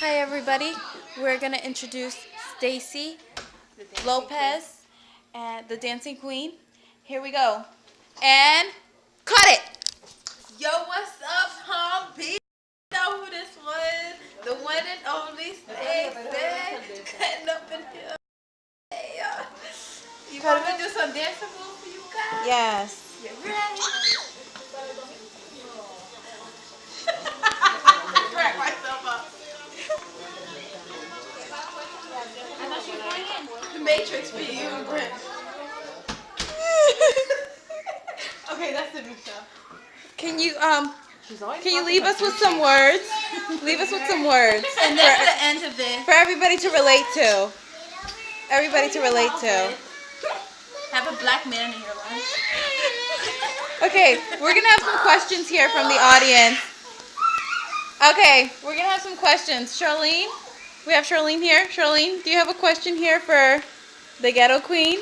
Hi everybody, we're going to introduce Stacy Lopez and the Dancing Queen. Here we go. And cut it! Yo, what's up, Palm Beach? You know who this was? The one and only Stacy. Cutting up in here. Yeah. You want me to do some dancing moves for you guys? Yes. You ready? Crack myself up. The Matrix for you, Grinch. Okay, that's the new stuff. Can you leave us with some words? Leave us with some words. And that's the end of it. For everybody to relate to. Everybody to relate to. Have a black man in your life. Okay, we're going to have some questions here from the audience. Okay, we're going to have some questions. Charlene? We have Charlene here. Charlene, do you have a question here for the Ghetto Queen?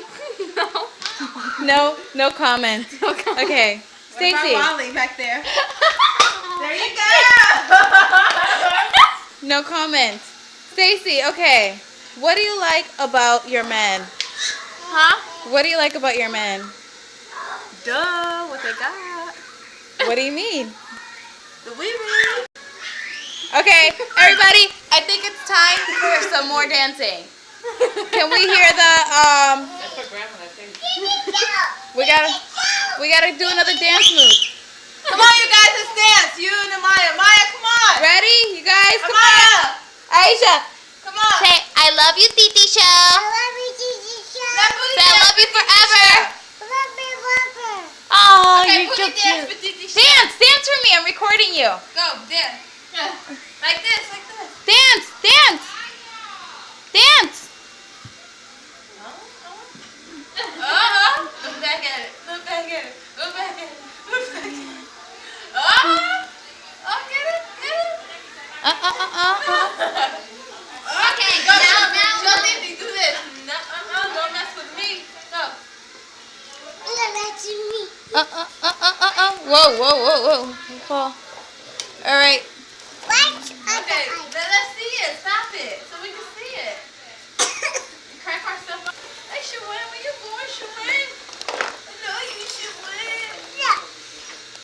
No. No comment. No comment. Okay. Stacy. What about Wally back there? There you go. No comment. Stacy, okay. What do you like about your men? Huh? What do you like about your men? Duh, what they got? What do you mean? The wee-wee. Okay, everybody, I think it's time for some more dancing. Can we hear the That's for grandma, I think. we gotta do another dance move. Come on, you guys, let's dance. You and Amaya. Maya, come on. Ready? You guys, come Amaya, on. Aisha. come on. Say, I love you, Titi Show. Let Booty Say, I dance love you for Titi forever. Show. Oh, Okay, you're so Booty dance cute. for Titi Show. Dance for me. I'm recording you. Go, dance. Like this, like this. Dance. Look back at it. Look back at it. Look back at it. Look back at it. Oh, get it? Get it? Okay, go now. Show Titi, do this. Don't mess with me. Go. Whoa. All right.